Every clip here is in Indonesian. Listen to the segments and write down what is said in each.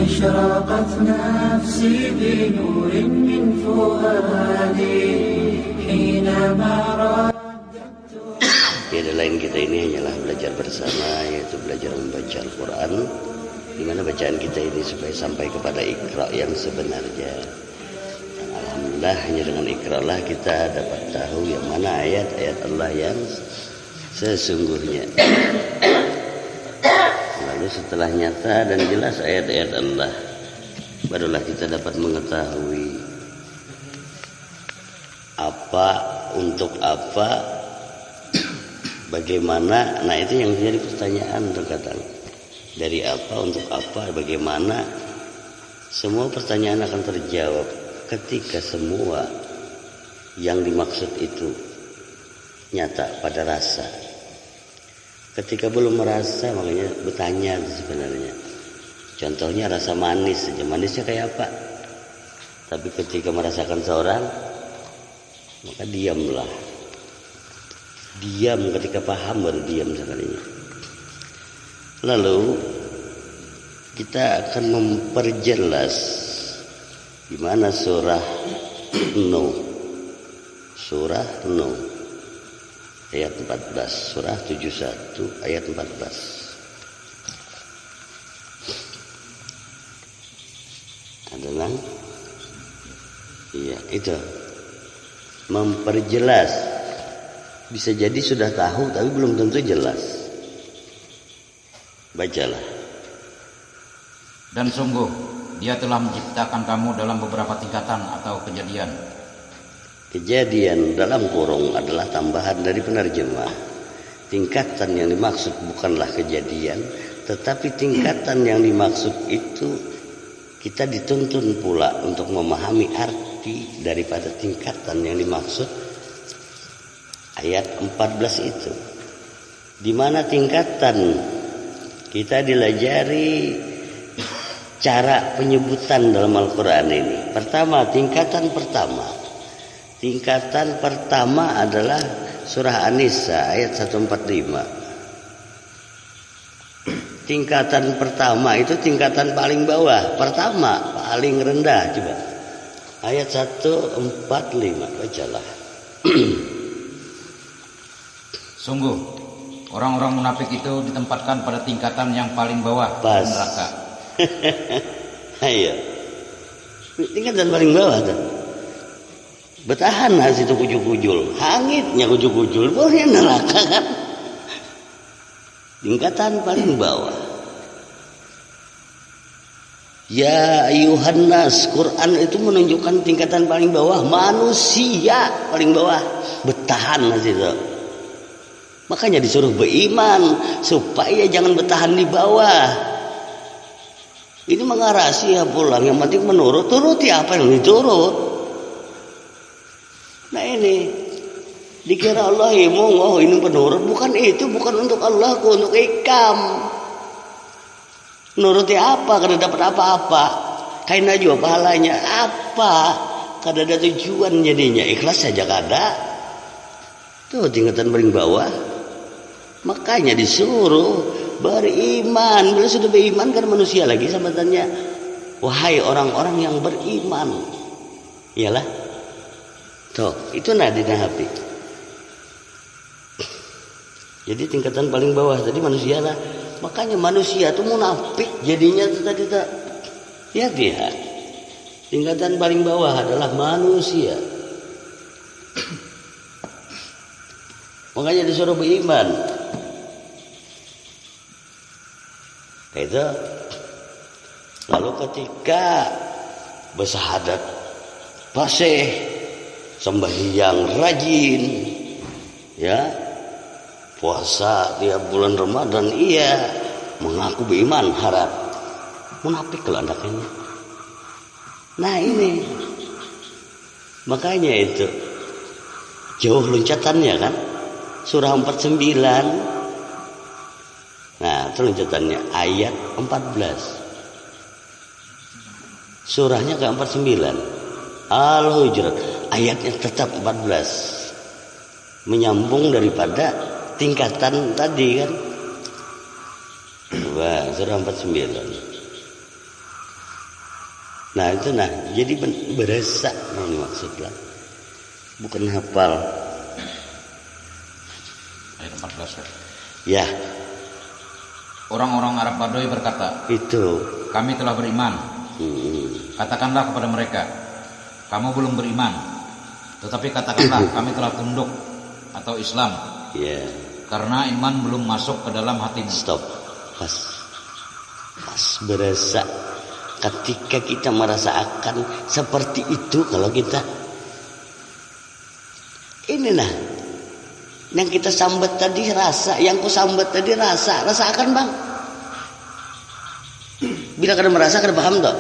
أشرقت نفسي بنور من فؤادي حينما رددت. Tiada lain kita ini hanyalah belajar bersama, yaitu belajar membaca Al-Quran, di mana bacaan kita ini supaya sampai kepada Iqra yang sebenarnya. Dan alhamdulillah hanya dengan Iqra lah kita dapat tahu yang mana ayat-ayat Allah yang sesungguhnya. Lalu setelah nyata dan jelas ayat-ayat Allah, barulah kita dapat mengetahui apa, untuk apa, bagaimana. Nah itu yang jadi pertanyaan terkadang. Dari apa, untuk apa, bagaimana. Semua pertanyaan akan terjawab ketika semua yang dimaksud itu nyata pada rasa. Ketika belum merasa, makanya bertanya sebenarnya. Contohnya rasa manis saja. Manisnya kayak apa? Tapi ketika merasakan seorang, maka diamlah. Diam, ketika paham baru diam sekalinya. Lalu kita akan memperjelas di mana surah Nuh. Surah Nuh ayat 14, surah 71 ayat 14. Adalah iya, itu memperjelas. Bisa jadi sudah tahu tapi belum tentu jelas. Bacalah. Dan sungguh Dia telah menciptakan kamu dalam beberapa tingkatan atau kejadian. Kejadian dalam kurung adalah tambahan dari penerjemah. Tingkatan yang dimaksud bukanlah kejadian, tetapi tingkatan yang dimaksud itu kita dituntun pula untuk memahami arti daripada tingkatan yang dimaksud ayat 14 itu. Di mana tingkatan kita dilajari cara penyebutan dalam Al-Quran ini. Pertama, tingkatan pertama. Tingkatan pertama adalah surah An-Nisa ayat 145. Tingkatan pertama itu tingkatan paling bawah. Pertama, paling rendah. Coba. Ayat 145. Bacalah. Sungguh, orang-orang munafik itu ditempatkan pada tingkatan yang paling bawah neraka. Ayo. Tingkatan paling bawah tuh. Bertahan hasil itu kujul-kujul. Hangitnya kujul-kujul. Boleh neraka kan. Tingkatan paling bawah. Ya ayuhan nas. Quran itu menunjukkan tingkatan paling bawah. Manusia paling bawah. Bertahan hasil itu. Makanya disuruh beriman. Supaya jangan bertahan di bawah. Ini mengarasi ya pulang. Yang penting menurut. Turuti apa yang diturut. Nah ini dikira Allah oh ini penurut, bukan itu, bukan untuk Allah, untuk ikam. Nuruti apa? Kada dapat apa-apa. Kain aja pahalanya apa? Kada ada tujuan jadinya, ikhlas saja kada. Tuh tingkatan paling bawah. Makanya disuruh beriman. Bila sudah beriman kan manusia lagi sama tanya, wahai orang-orang yang beriman. Iyalah. Tuh, itu nadina hati. Jadi tingkatan paling bawah tadi manusia lah. Makanya manusia itu munafik jadinya tadi tak. Ya dia. Tingkatan paling bawah adalah manusia. Makanya disuruh beriman. Kayak itu. Lalu ketika bersahadat fasih, sembahyang rajin, ya, puasa tiap bulan Ramadan, iya, mengaku beriman, harap munafik kalau anaknya. Nah ini makanya itu jauh loncatannya kan, surah 49. Nah itu loncatannya ayat 14, surahnya ke 49, Al-Hujurat. Ayatnya tetap 14, menyambung daripada tingkatan tadi kan. Coba surah 49. Nah itu jadi berasa ini maksudnya, bukan hafal. Ayat 14 ya. Orang-orang Arab Baduy berkata, itu kami telah beriman. Katakanlah kepada mereka, kamu belum beriman, tetapi katakanlah kami telah tunduk atau Islam. Ya. Karena iman belum masuk ke dalam hatimu. Stop. Pas berasa. Ketika kita merasakan seperti itu, kalau kita inilah yang kita sambat tadi rasa, yang ku sambat tadi rasakan bang. Bila kada merasa kada paham tak?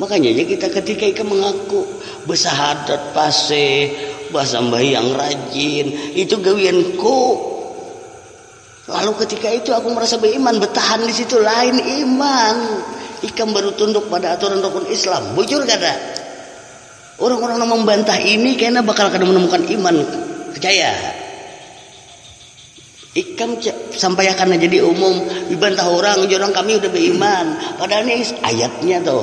Makanya kita ketika kita mengaku bersahadat pase, bahasa yang rajin, itu gawianku. Lalu ketika itu aku merasa beriman, bertahan di situ, lain iman. Ikam baru tunduk pada aturan rukun Islam. Bujur kada? Orang-orang yang membantah ini kayaknya bakal kada menemukan iman. Percaya? Ikam sampaikan aja di umum, dibantah orang kami udah beriman. Padahal ini ayatnya tuh.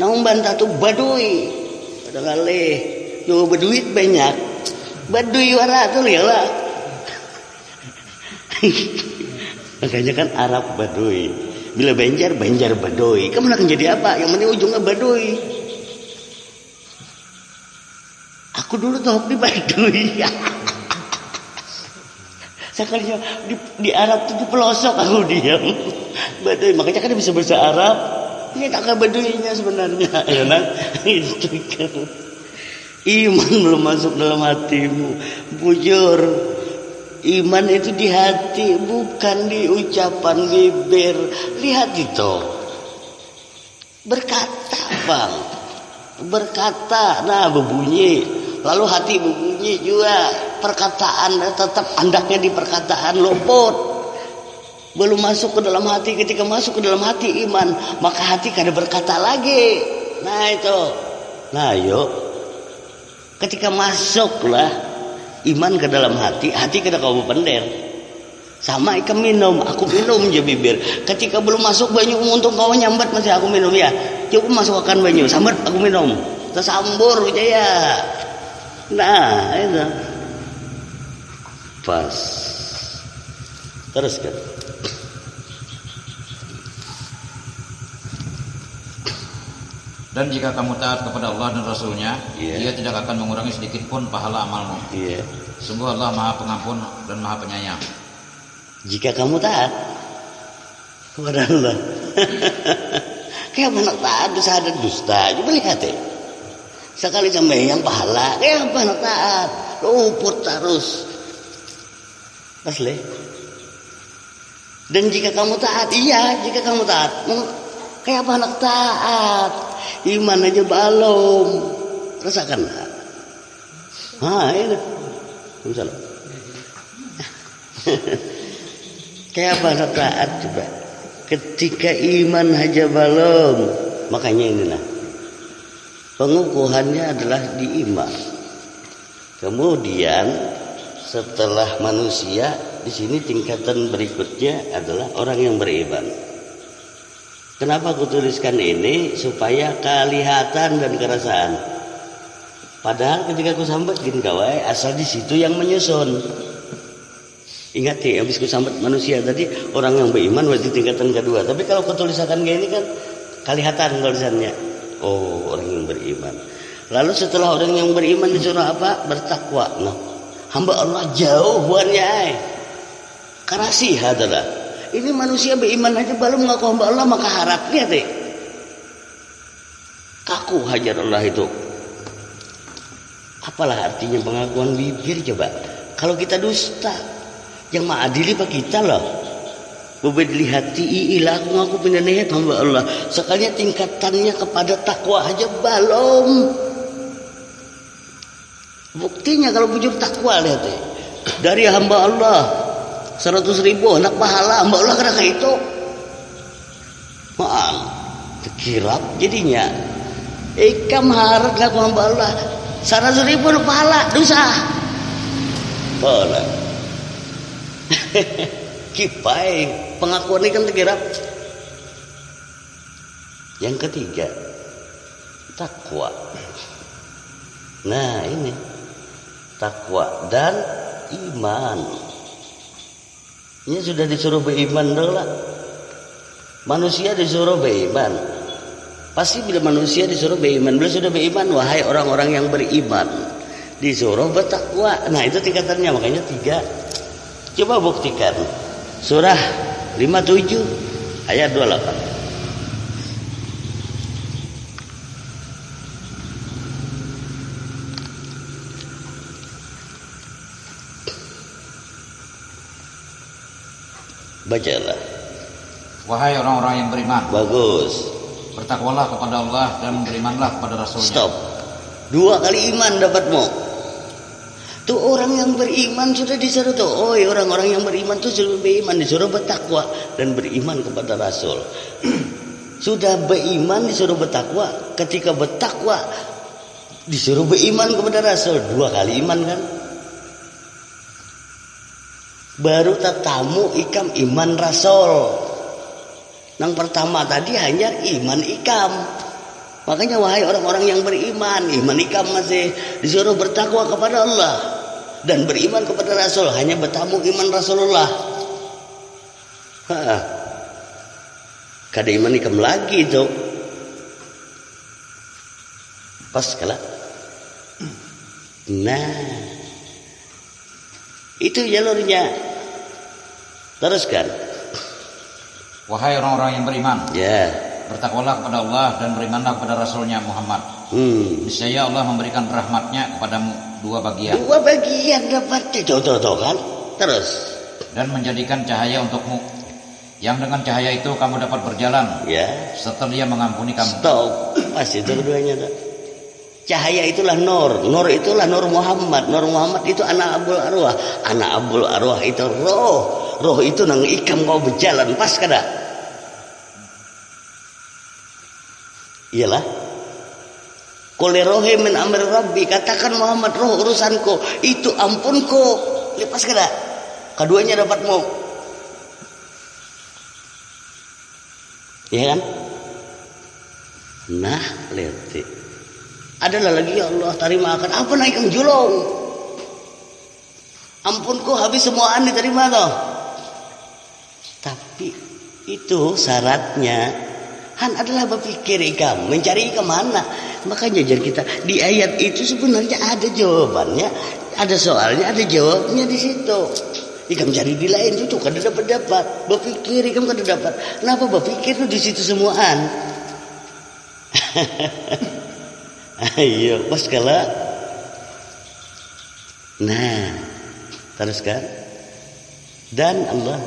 Namun bantah tuh Baduy. Ada kali, yo berduit banyak. Baduy wara tuh lihatlah. Makanya kan Arab Baduy. Bila Banjar Baduy. Kamu akan jadi apa? Yang penting ujungnya Baduy. Aku dulu tuh di Baduy. Sekalinya di Arab tuh di pelosok aku diam. Baduy. Makanya kan dia bisa bahasa Arab. Ini kakak Baduynya sebenarnya. Ya kan? Itu kan. Iman belum masuk dalam hatimu. Bujur. Iman itu di hati, bukan di ucapan bibir. Lihat itu. Berkata bang, berkata, berbunyi. Lalu hati berbunyi juga. Perkataan tetap andaknya di perkataan, luput. Belum masuk ke dalam hati. Ketika masuk ke dalam hati iman, maka hati kada berkata lagi. Nah itu. Nah yuk, ketika masuklah iman ke dalam hati kada kau pendel. Sama ikan minum, aku minum je bibir. Ketika belum masuk banyu untuk kau nyambat masih aku minum ya. Cukup masukkan banyu, sambat aku minum. Tersambur aja ya. Nah, itu. Pas. Terus kan. Dan jika kamu taat kepada Allah dan Rasulnya, Dia tidak akan mengurangi sedikit pun pahala amalmu. Sungguh Allah Maha Pengampun dan Maha Penyayang. Jika kamu taat kepada Allah. Kayak anak taat dosa dan dusta. Coba lihat ya. Sekali sembahyang pahala, kayak anak taat. Luput terus. Asli. Dan jika kamu taat, jika kamu taat. Kayak anak taat. Iman aja belum. Rasakan. Ini. Misalnya. Kayak apa taat coba. Ketika iman aja belum. Makanya inilah. Pengukuhannya adalah di iman. Kemudian setelah manusia, di sini tingkatan berikutnya adalah orang yang beriman. Kenapa aku tuliskan ini? Supaya kelihatan dan kerasaan. Padahal ketika aku sambat gini kawai, asal di situ yang menyusun. Ingat ya, habis aku sambat manusia tadi orang yang beriman berarti tingkatan kedua. Tapi kalau aku tulisakan gini kan kelihatan tulisannya. Oh, orang yang beriman. Lalu setelah orang yang beriman disuruh apa? Bertakwa. Nah, hamba Allah jauh buannya. Karasih adalah. Ini manusia beriman aja belum mengaku hamba Allah, maka harap lihat deh. Kaku hajar Allah itu. Apalah artinya pengakuan bibir coba? Kalau kita dusta, yang ma'adili pak kita loh. Bebedli hati ilah aku ngaku pindahiat hamba Allah. Sekalinya tingkatannya kepada takwa aja belum. Buktinya kalau bujur takwa lihat deh. Dari hamba Allah 100.000 anak pahala, hamba Allah kena kayak itu. Maaf, terkirap jadinya. Ikam harap ngaku hamba Allah 100.000 anak pahala, dosa. Boleh. Kipai pengakuan ini kan terkirap. Yang ketiga, takwa. Nah ini takwa dan iman. Ini sudah disuruh beriman dulu lah. Manusia disuruh beriman. Pasti bila manusia disuruh beriman, bila sudah beriman, wahai orang-orang yang beriman, disuruh bertakwa. Nah itu tingkatannya, makanya 3. Coba buktikan. Surah 57 ayat 28. Bacalah. Wahai orang-orang yang beriman. Bagus. Bertakwalah kepada Allah dan berimanlah kepada Rasulnya. Stop. 2 kali iman dapatmu. Tuh orang yang beriman sudah disuruh tuh. Oh orang-orang yang beriman tuh suruh beriman, disuruh bertakwa dan beriman kepada Rasul. Sudah beriman disuruh bertakwa. Ketika bertakwa disuruh beriman kepada Rasul. 2 kali iman kan. Baru tatamu ikam iman Rasul. Yang pertama tadi hanya iman ikam. Makanya wahai orang-orang yang beriman, iman ikam masih disuruh bertakwa kepada Allah dan beriman kepada Rasul. Hanya bertamu iman Rasulullah. Kada iman ikam lagi itu. Pas kalah. Nah, itu jalurnya. Teruskan. Wahai orang-orang yang beriman. Ya. Bertakwalah kepada Allah dan berimanlah kepada Rasulnya Muhammad. Niscaya Allah memberikan rahmatnya kepadamu 2 bagian. 2 bagian dapatnya. Tuh kan. Terus. Dan menjadikan cahaya untukmu. Yang dengan cahaya itu kamu dapat berjalan. Ya. Setelah Dia mengampuni kamu. Stop. Pas itu keduanya tuh. Cahaya itulah nur. Nur itulah Nur Muhammad. Nur Muhammad itu anak abul arwah. Anak abul arwah itu roh. Roh itu nang ikam kau berjalan. Pas kada? Iyalah. Qul rohi min amri rabbi. Katakan Muhammad, roh urusanku. Itu ampunku. Lepas kada? Keduanya dapatmu. Iya kan? Nah, lihat. Adalah lagi ya Allah terima akan apa naik julung. Ampunku habis semuaan diterima toh. Tapi itu syaratnya han adalah berpikir ikam, mencari kemana. Makanya jadi kita di ayat itu sebenarnya ada jawabannya, ada soalnya, ada jawabnya di situ. Ikam cari di lain itu kada dapat. Berpikir ikam kada dapat. Kenapa berpikir itu di situ semuaan? Ayo, pas kala. Nah, teruskan. Dan Allah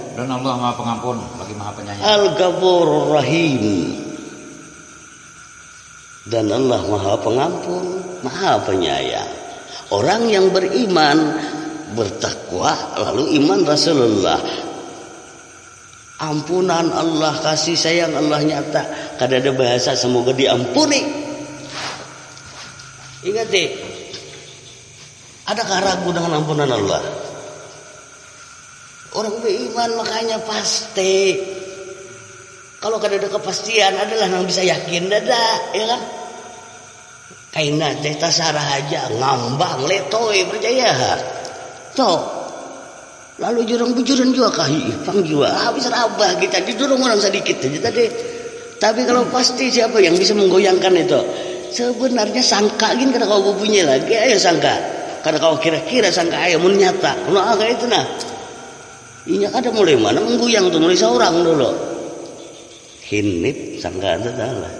Maha Pengampun lagi Maha Penyayang. Al-Ghafurur Rahim. Dan Allah Maha Pengampun, Maha Penyayang. Orang yang beriman, bertakwa, lalu iman Rasulullah, ampunan Allah, kasih sayang Allah nyata. Kada ada bahasa semoga diampuni. Ingat deh, adakah ragu dengan ampunan Allah? Orang beriman makanya pasti. Kalau kada ada kepastian adalah yang bisa yakin dada, ya kan? Kaina cerita sarah aja ngambang letoy percaya. Toh. Lalu jurang-bujuran juga kahipang juga. Habis rabah kita didorong orang sedikit aja tadi. Tapi kalau pasti siapa yang bisa menggoyangkan itu? Sebenarnya sangka gini kada kau bunyi lagi ayo sangka. Kada kau kira-kira sangka ayo mun nyata. Nah kayak itu nah. Inya kada mulai mana menggoyang tuh mulai seorang dulu. Hinip sangka itu salah.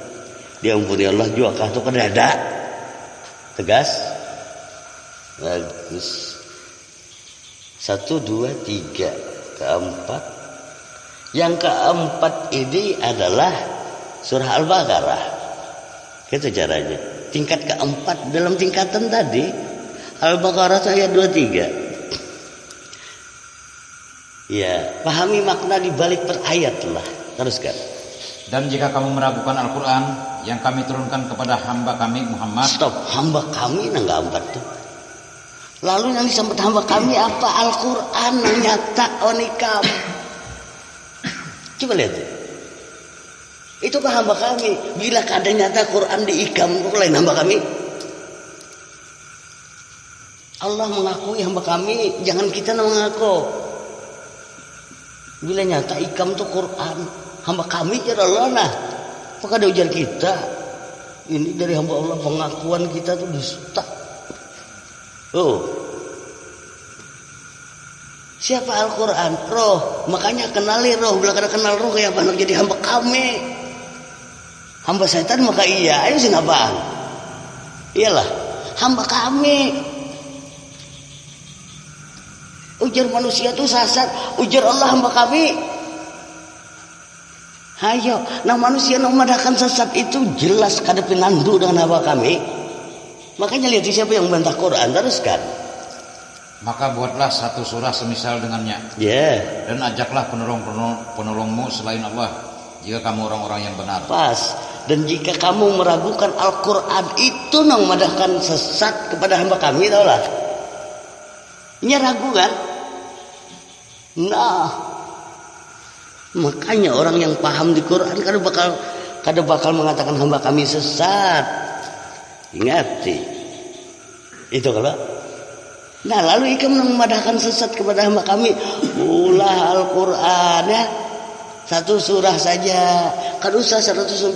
Diampuni Allah juga kah tuh kada ada. Tegas. Bagus. 1, 2, 3, keempat. Yang keempat ini adalah surah Al-Baqarah. Itu caranya. Tingkat keempat dalam tingkatan tadi Al-Baqarah ayat 23. Ya, pahami makna di balik per ayat lah. Teruskan. Dan jika kamu meragukan Al-Quran yang kami turunkan kepada hamba kami Muhammad. Stop, hamba kami nang gambar tuh. Lalu yang disebut hamba kami apa? Al-Quran yang nyata onikam. Coba lihat. Itukah hamba kami. Bila keadaan nyata Quran diikam, kok lain hamba kami? Allah mengakui hamba kami, jangan kita mengaku. Bila nyata ikam tuh Quran, hamba kami jadi Allah nah. Apakah ada ujar kita? Ini dari hamba Allah, pengakuan kita tuh dusta. Oh. Siapa Al-Quran? Roh. Makanya kenali roh. Bila kada kenal roh kayak apa? Jadi hamba kami. Hamba setan maka iya. Ayo sih apaan? Iyalah. Hamba kami. Ujar manusia tuh sasar. Ujar Allah hamba kami. Ayo. Nah manusia yang memadahkan sesat itu jelas kada pinandu dengan hamba kami. Makanya lihat siapa yang membantah Quran. Teruskan. Maka buatlah satu surah semisal dengannya. Dan ajaklah penolongmu selain Allah, jika kamu orang-orang yang benar. Pas. Dan jika kamu meragukan Al-Quran itu nang memadahkan sesat kepada hamba kami, tau lah. Ini ragu kan? Nah, makanya orang yang paham di Quran kada bakal mengatakan hamba kami sesat. Ingati. Itu kalau. Nah lalu ikam memadahkan sesat kepada hamba kami. Ulah Al-Quran ya. Satu surah saja. Kan usah 114.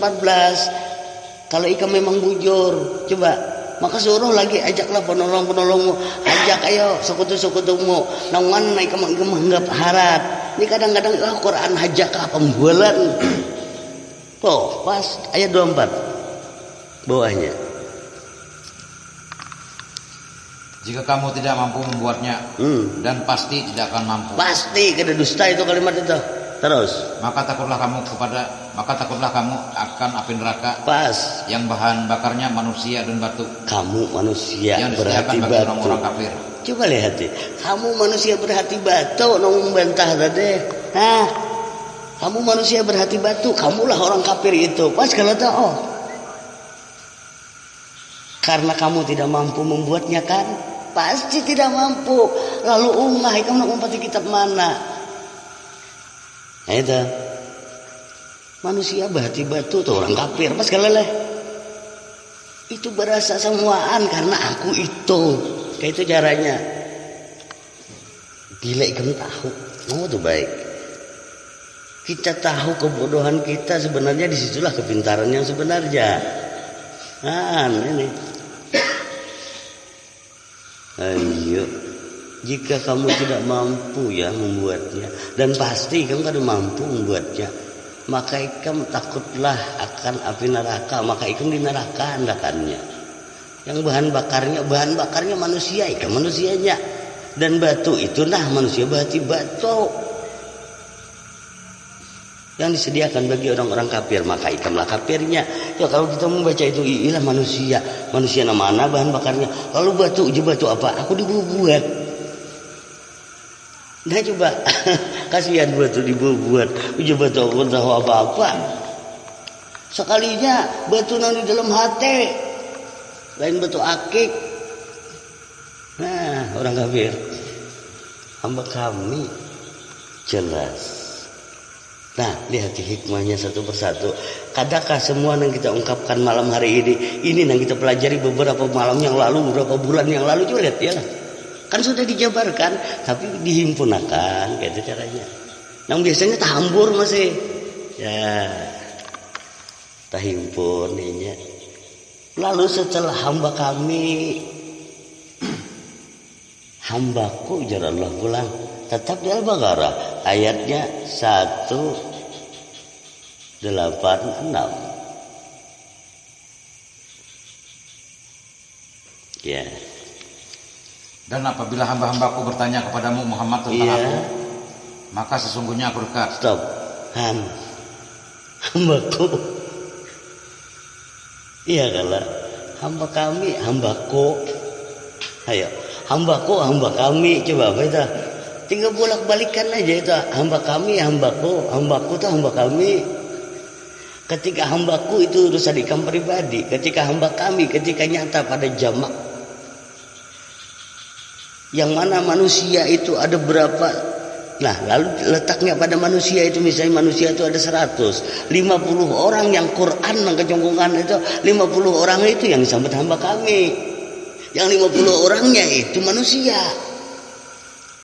Kalau ikam memang bujur, coba. Maka suruh lagi ajaklah penolong-penolongmu. Ajak ayo sekutu-sekutumu. Nang mana ikam menganggap harat. Ini kadang-kadang Al-Quran hajak apa pembualan. Tuh pas ayat 24 bawahnya. Jika kamu tidak mampu membuatnya, dan pasti tidak akan mampu. Pasti, kada dusta itu kalimat itu. Terus. Maka takutlah kamu akan api neraka. Pas. Yang bahan bakarnya manusia dan batu. Kamu manusia yang berhati batu. Orang-orang kafir. Coba lihat deh. Kamu manusia berhati batu, nong membantah tadi. Hah? Kamu manusia berhati batu, kamulah orang kafir itu. Pas kalau tahu. Oh. Karena kamu tidak mampu membuatnya kan? Pasti tidak mampu. Lalu kamu nak umpati kitab mana? Nah itu. Manusia berhati batu tuh orang kafir. Pas kaleleh. Itu berasa semuaan karena aku itu. Kayak itu caranya. Bila kamu tahu, mau tuh baik. Kita tahu kebodohan kita sebenarnya disitulah kepintaran yang sebenarnya. Nah ini. Ayo, jika kamu tidak mampu ya membuatnya, dan pasti kamu tidak mampu membuatnya, maka kamu takutlah akan api neraka. Maka kamu di neraka andakannya. Yang bahan bakarnya manusia, ikan manusianya, dan batu itu nah manusia berarti batu yang disediakan bagi orang-orang kafir, maka ikanlah kafirnya. Ya kalau kita membaca itu ilah manusia mana bahan bakarnya, lalu batu apa? Aku dibuat. Nah coba kasihan batu dibuat, batu aku tahu apa-apa. Sekalinya batu nang di dalam hati, lain batu akik. Nah orang kafir, hamba kami jelas. Nah, lihat hikmahnya satu persatu. Kadangkah semua yang kita ungkapkan malam hari ini yang kita pelajari beberapa malam yang lalu, beberapa bulan yang lalu, coba lihat ya lah. Kan sudah dijabarkan, tapi dihimpunakan, kayak itu caranya. Yang biasanya tahambur masih, ya, tahimpun ini. Lalu setelah hamba kami, hambaku jar Allah pulang. Tetap di Al-Baqarah ayatnya 186. Ya. Dan apabila hamba-hambaku bertanya kepadamu Muhammad tentang aku, maka sesungguhnya aku dekat. Stop. Hambaku. Iya kalau hamba kami, hambaku. Ayo, hambaku, hamba kami. Coba apa itu? Tinggal bolak-balikan aja itu. Hamba kami, hambaku. Hambaku itu hamba kami. Ketika hambaku itu urusan ikam pribadi. Ketika hamba kami, ketika nyata pada jamak. Yang mana manusia itu ada berapa Nah, lalu letaknya pada manusia itu, misalnya manusia itu ada 100, 50 orang yang Quran mengkecongkongan itu, 50 orang itu yang disambut hamba kami. Yang 50 orangnya itu manusia.